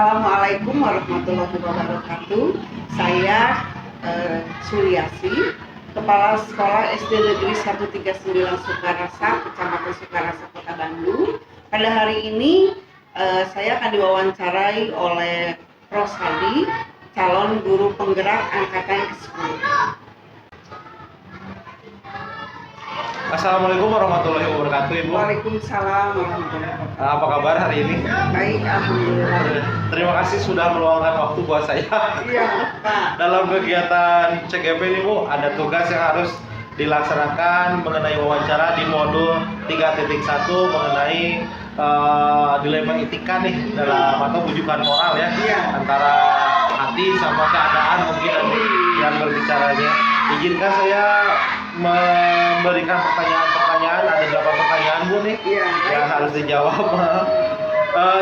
Assalamualaikum warahmatullahi wabarakatuh. Saya Suliasi, Kepala Sekolah SD Negeri 139 Sukarasa, Kecamatan Sukarasa, Kota Bandung. Pada hari ini saya akan diwawancarai oleh Rosadi, calon guru penggerak angkatan ke-10. Assalamualaikum warahmatullahi wabarakatuh, Ibu. Waalaikumsalam warahmatullahi wabarakatuh. Apa kabar hari ini? Baik, alhamdulillah. Terima kasih sudah meluangkan waktu buat saya. Iya, Pak. Dalam kegiatan CGP ini, Bu, ada tugas yang harus dilaksanakan mengenai wawancara di modul 3.1 mengenai dilema etika nih dalam atau bujukan moral ya, antara hati sama keadaan mungkin yang berbicaranya. Izinkan saya memberikan pertanyaan, ada 8 pertanyaan, Bu nih, yang harus dijawab.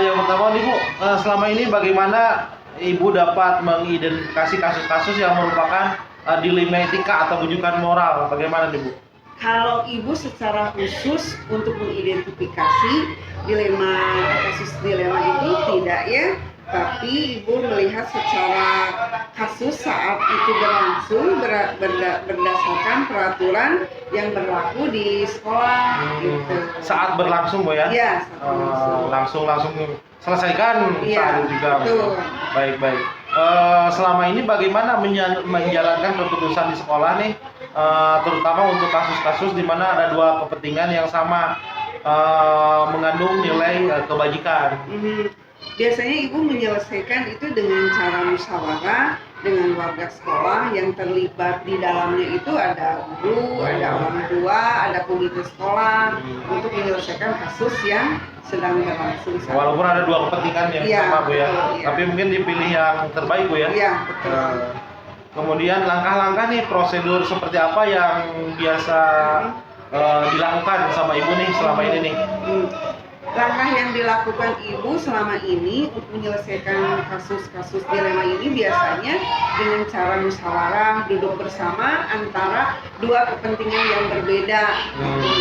Yang pertama nih, Bu, selama ini bagaimana Ibu dapat mengidentifikasi kasus-kasus yang merupakan dilema etika atau bujukan moral? Bagaimana nih, Bu? Kalau Ibu secara khusus untuk mengidentifikasi kasus dilema itu tidak ya, tapi Ibu melihat secara kasus saat itu berlangsung berdasarkan peraturan yang berlaku di sekolah gitu. Saat berlangsung, Bu ya? Iya, langsung selesaikan saat itu juga. Betul. Baik. Selama ini bagaimana menjalankan keputusan di sekolah nih, terutama untuk kasus-kasus di mana ada dua kepentingan yang sama mengandung nilai kebajikan. Biasanya Ibu menyelesaikan itu dengan cara musyawarah dengan warga sekolah yang terlibat di dalamnya. Itu ada guru, ada orang tua, ada komite sekolah untuk menyelesaikan kasus yang sedang berlangsung. Walaupun ada dua kepentingan yang sama, Bu ya. Tapi mungkin dipilih yang terbaik, Bu ya. Iya, betul. Kemudian langkah-langkah nih, prosedur seperti apa yang biasa dilakukan sama Ibu nih selama ini nih? Langkah yang dilakukan Ibu selama ini untuk menyelesaikan kasus-kasus dilema ini biasanya dengan cara musyawarah, duduk bersama antara dua kepentingan yang berbeda.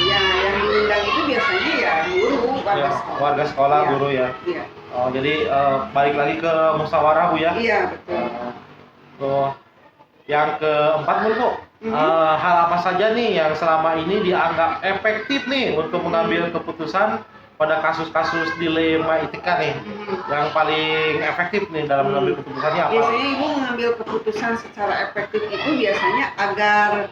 Ya, yang diundang itu biasanya ya guru, warga sekolah, guru ya. Iya. Oh, jadi balik lagi ke musyawarah, Bu ya? Iya, betul. Yang keempat, Bu, hal apa saja nih yang selama ini dianggap efektif nih untuk mengambil keputusan pada kasus-kasus dilema etika nih, yang paling efektif nih dalam mengambil keputusannya apa? Biasanya Ibu mengambil keputusan secara efektif itu biasanya agar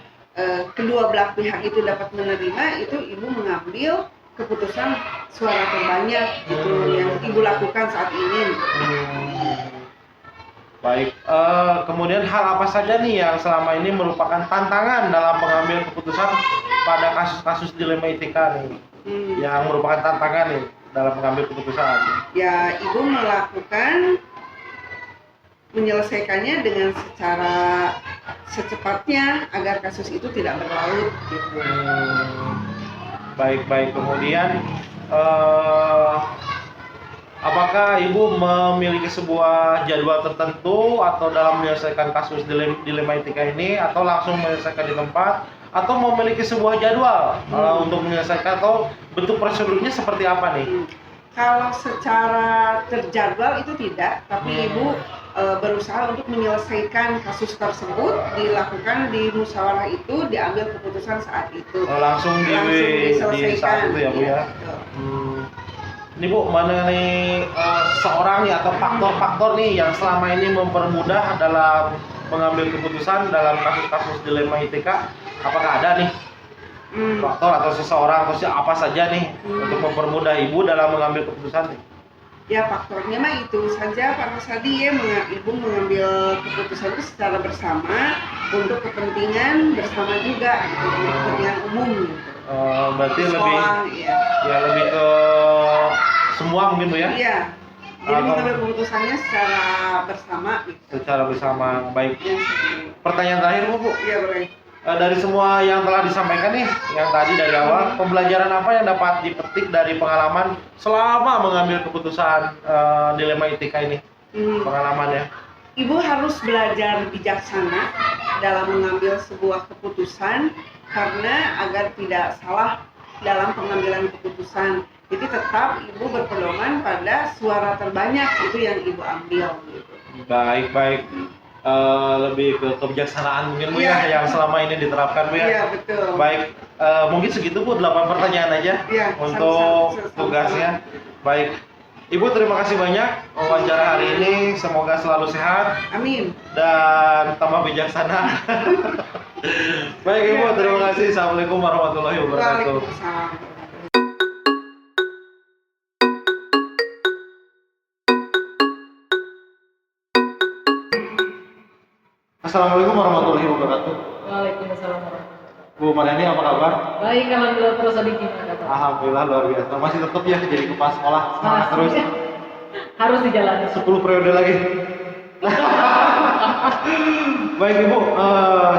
kedua belah pihak itu dapat menerima, itu Ibu mengambil keputusan suara terbanyak gitu yang Ibu lakukan saat ini. Baik, kemudian hal apa saja nih yang selama ini merupakan tantangan dalam mengambil keputusan pada kasus-kasus dilema etika nih? Yang merupakan tantangan nih dalam mengambil keputusan? Ya, Ibu menyelesaikannya dengan secara secepatnya agar kasus itu tidak berlarut gitu. Baik. Kemudian apakah Ibu memiliki sebuah jadwal tertentu atau dalam menyelesaikan kasus dilema etika ini, atau langsung menyelesaikan di tempat, atau memiliki sebuah jadwal untuk menyelesaikan, atau bentuk prosedurnya seperti apa nih? Kalau secara terjadwal itu tidak, tapi Ibu berusaha untuk menyelesaikan kasus tersebut, dilakukan di musyawarah itu, diambil keputusan saat itu. Langsung diselesaikan. Di saat itu ya, Bu ya. Ini, Bu, mengenai seseorang nih atau faktor-faktor nih yang selama ini mempermudah dalam mengambil keputusan dalam kasus-kasus dilema etika, apakah ada nih faktor atau seseorang atau siapa saja nih untuk mempermudah Ibu dalam mengambil keputusan nih? Ya, faktornya mah itu saja Pak Rosadi ya, Ibu mengambil keputusan itu secara bersama untuk kepentingan bersama juga, untuk kepentingan umum gitu. Berarti lebih ke semua mungkin, Bu ya? Iya. Jadi mengambil keputusannya secara bersama gitu. Secara bersama, baik. Pertanyaan terakhir, Bu. Iya, boleh. Dari semua yang telah disampaikan nih, yang tadi dari awal, pembelajaran apa yang dapat dipetik dari pengalaman selama mengambil keputusan dilema etika ini? Pengalamannya? Ibu harus belajar bijaksana dalam mengambil sebuah keputusan, karena agar tidak salah dalam pengambilan keputusan. Jadi tetap ibu berpedoman pada suara terbanyak itu yang ibu ambil gitu. Baik, baik. Lebih ke kebijaksanaan mungkin Bu ya yang selama ini diterapkan Bu ya. Iya, betul. Baik, mungkin segitu Bu, 8 pertanyaan aja Iya, untuk sama-sama. tugasnya. Baik. Ibu terima kasih banyak wawancara hari ini, semoga selalu sehat Amin. dan tambah bijaksana. Baik Ibu, terima kasih. Assalamualaikum warahmatullahi wabarakatuh. Waalaikumsalam. Assalamualaikum warahmatullahi wabarakatuh. Waalaikumsalam warahmatullahi. Bu Mariani apa kabar? Baik, alhamdulillah. Terus tadi gimana kabar? Alhamdulillah luar biasa. Masih tetap ya jadi kepala sekolah. Semangat terus. Harus dijalani. 10 periode lagi. Baik Ibu,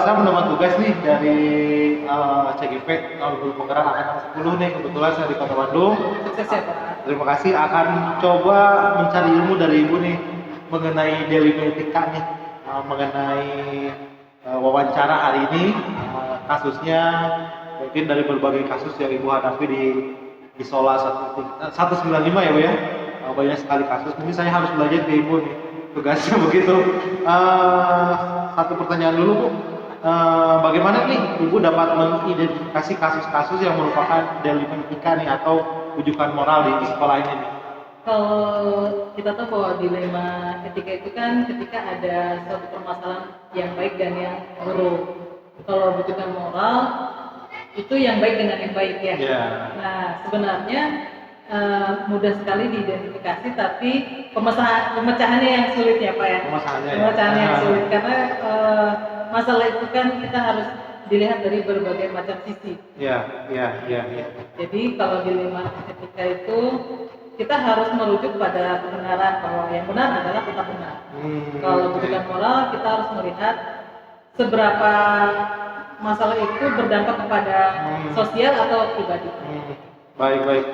saya mendapat tugas nih dari CGP Guru Penggerak Angkatan 10 nih, kebetulan saya di Kota Bandung. Sukses ya Pak. Terima kasih, akan coba mencari ilmu dari Ibu nih mengenai dialektika nih, mengenai wawancara hari ini, kasusnya mungkin dari berbagai kasus yang Ibu hadapi di Sola 195 ya Bu ya. Banyak sekali kasus, mungkin saya harus belajar ke Ibu nih tugasnya begitu. Satu pertanyaan dulu Bu, bagaimana nih Ibu dapat mengidentifikasi kasus-kasus yang merupakan dialektika nih atau rujukan moral di sekolah ini nih? Kalau kita tahu bahwa dilema etika itu kan ketika ada suatu permasalahan yang baik dan yang buruk. Kalau rujukan moral itu yang baik dengan yang baik ya. Yeah. Nah sebenarnya mudah sekali diidentifikasi, tapi pemecahannya yang sulit ya Pak ya. Pemecahannya yang sulit karena masalah itu kan kita harus dilihat dari berbagai macam sisi. Iya. Jadi kalau dilema etika itu kita harus merujuk pada kebenaran, bahwa yang benar adalah tetap benar. Kalau rujukan moral kita harus melihat seberapa masalah itu berdampak kepada sosial atau pribadi. Baik.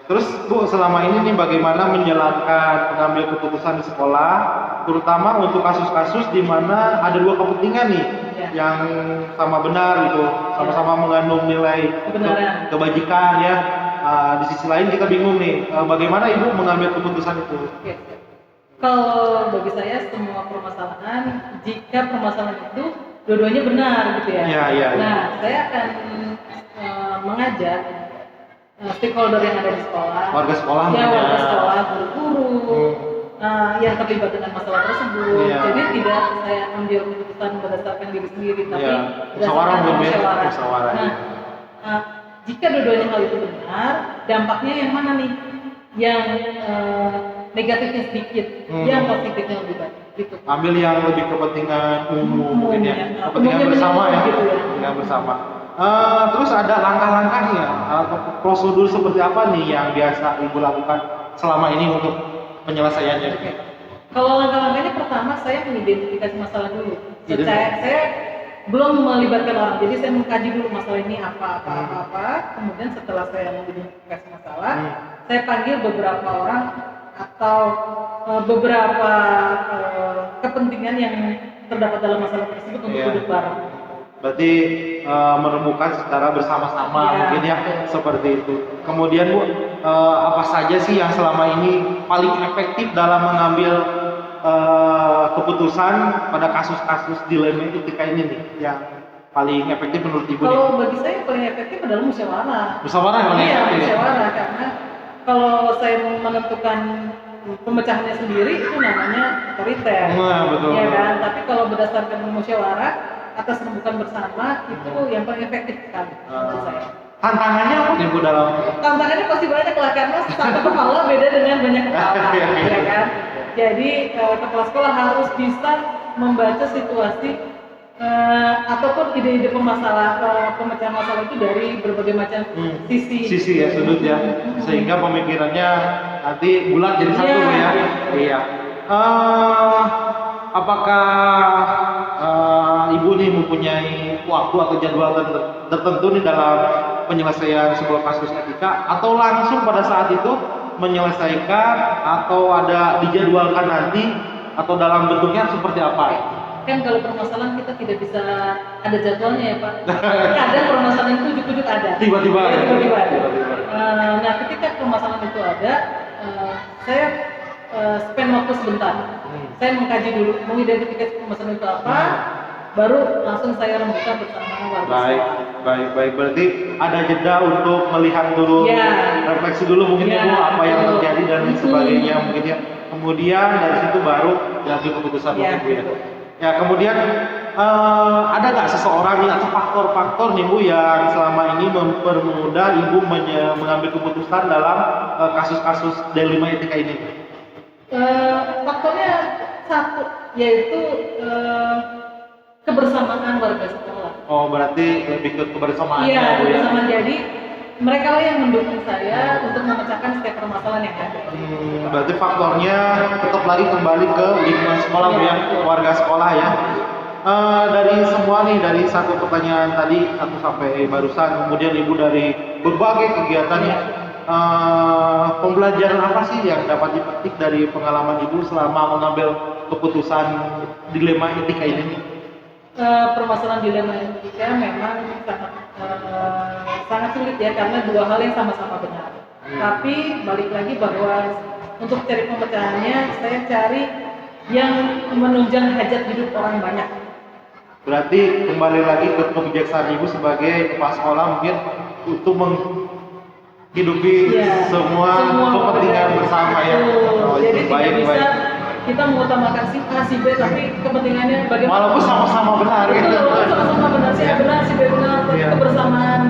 Terus Bu, selama ini nih bagaimana menjalankan pengambil keputusan di sekolah, terutama untuk kasus-kasus di mana ada dua kepentingan nih yang sama benar gitu, sama-sama mengandung nilai kebajikan ya. Di sisi lain kita bingung nih, bagaimana Ibu mengambil keputusan itu? Oke. Kalau bagi saya semua permasalahan, jika permasalahan itu dua-duanya benar gitu ya. Iya. Nah, saya akan mengajak stakeholder yang ada di sekolah, warga sekolah, guru-guru, yang terlibat dengan masalah tersebut. Iya. Jadi tidak saya ambil keputusan berdasarkan diri sendiri, tapi Iya. berdasarkan Musyawarah. Nah, jika dua-duanya hal itu benar, dampaknya yang mana nih? Yang negatifnya sedikit, yang positifnya lebih banyak. Gitu. Ambil yang lebih kepentingan umum mungkin ya, kepentingan bersama ya, kepentingan bersama. Terus ada langkah-langkahnya atau prosedur seperti apa nih yang biasa Ibu lakukan selama ini untuk penyelesaiannya? Oke. Kalau langkah-langkahnya pertama saya mengidentifikasi masalah dulu. Saya belum melibatkan orang, jadi saya mengkaji dulu masalah ini apa. Kemudian setelah saya mengidentifikasi masalah, saya panggil beberapa orang atau beberapa kepentingan yang terdapat dalam masalah tersebut untuk duduk bareng. Berarti menemukan secara bersama-sama mungkin ya, seperti itu. Kemudian Bu, apa saja sih yang selama ini paling efektif dalam mengambil keputusan pada kasus-kasus dilema etika ini nih, yang paling efektif menurut Ibu? Kalau bagi saya paling efektif adalah musyawarah. Musyawarah yang paling efektif. Musyawarah, karena kalau saya menentukan pemecahannya sendiri itu namanya otoriter. Betul. Ya kan? Tapi kalau berdasarkan musyawarah atas rembukan bersama itu yang paling efektif sekali menurut saya. Tantangannya apa nih Bu dalam? Tantangannya pasti banyak lah, karena satu kepala beda dengan banyak kepala, ya kan? Jadi kepala sekolah harus bisa membaca situasi ataupun ide-ide pemecahan masalah itu dari berbagai macam sisi ya, sudut ya, sehingga pemikirannya nanti bulat jadi satu ya. Iya. Apakah Ibu nih mempunyai waktu atau jadwal tertentu nih dalam penyelesaian sebuah kasus etika, atau langsung pada saat itu menyelesaikan, atau ada dijadwalkan nanti, atau dalam bentuknya seperti apa? kan kalau permasalahan kita tidak bisa ada jadwalnya ya Pak. Kadang permasalahan itu ujuk-ujuk ada. Tiba-tiba Ya, ada. tiba-tiba ada. Tiba-tiba. Nah ketika permasalahan itu ada, saya spend waktu sebentar. Saya mengkaji dulu, mengidentifikasi permasalahan itu apa, baru langsung saya rembukan bersama warga. Baik. Berarti ada jeda untuk melihat dulu, Ya. refleksi dulu mungkin Ya, Ibu apa yang betul. terjadi dan sebagainya mungkin ya. Kemudian dari situ baru diambil keputusan Ya, mungkin Bu ya. betul. Ya kemudian ada nggak seseorang nih atau faktor-faktor nih Bu yang selama ini mempermudah Ibu mengambil keputusan dalam kasus-kasus dilema etika ini? Faktornya satu, yaitu kebersamaan warga sekolah. Oh berarti lebih ke kebersamaannya Iya, Bu ya. kebersamaan. Jadi mereka lah yang mendukung saya untuk memecahkan setiap permasalahan yang ada. Berarti faktornya tetap lagi kembali ke lingkungan sekolah Bu ya, warga sekolah ya. Dari semua nih, dari satu pertanyaan tadi satu sampai barusan, kemudian Ibu dari berbagai kegiatannya, pembelajaran apa sih yang dapat dipetik dari pengalaman Ibu selama mengambil keputusan dilema etika ini? Permasalahan dilema etika memang sangat sulit ya, karena dua hal yang sama-sama benar. Tapi balik lagi bahwa untuk cari pemecahannya, saya cari yang menunjang hajat hidup orang banyak. Berarti kembali lagi ke kebijaksanaan Ibu sebagai kepala sekolah mungkin untuk menghidupi Ya, semua kepentingan bersama ya. Oh, jadi itu tidak bisa baik. kita mengutamakan si A, si B, tapi kepentingannya bagaimana? Walaupun sama-sama benar Betul, gitu. walaupun sama-sama benar, si A benar, si B benar, tapi Iya. kebersamaan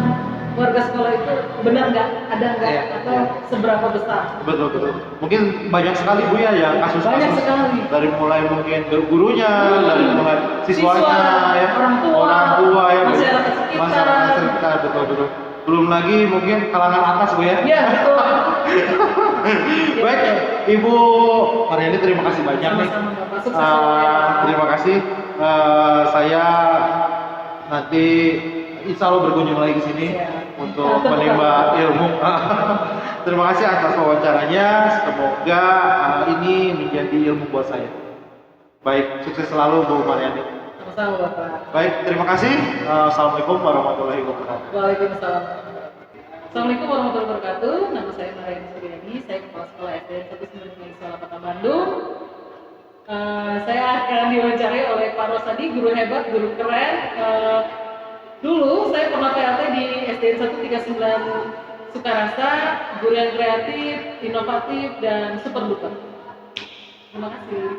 warga sekolah itu benar nggak, ada nggak, Iya. atau seberapa besar? Betul. Mungkin banyak sekali Bu ya yang kasus-kasus Banyak sekali. dari mulai mungkin gurunya, dari mulai siswanya Siswa, ya, orang tua, ya, masyarakat sekitar. masyarakat sekitar, betul. Belum lagi mungkin kalangan atas Bu ya. Iya, betul. Baik, Ibu Mariani terima kasih banyak nih. Sama-sama Bapak, sukses selalu. Terima kasih. Saya nanti insya Allah berkunjung lagi ke sini Iya. untuk menimba ilmu. Terima kasih atas wawancaranya. Semoga ini menjadi ilmu buat saya. Baik, sukses selalu Bu Mariani. Sama-sama Bapak. Baik, terima kasih. Assalamualaikum warahmatullahi wabarakatuh. Waalaikumsalam. Assalamualaikum warahmatullahi wabarakatuh. Nama saya Mariani Suryani. Saya kepala sekolah SDN 1 Sekolah Kota Bandung. Saya akan diwawancarai oleh Pak Rosadi, guru hebat, guru keren. Dulu saya pernah PLT di SDN 139 Sukarasa, guru yang kreatif, inovatif, dan super duper. Terima kasih.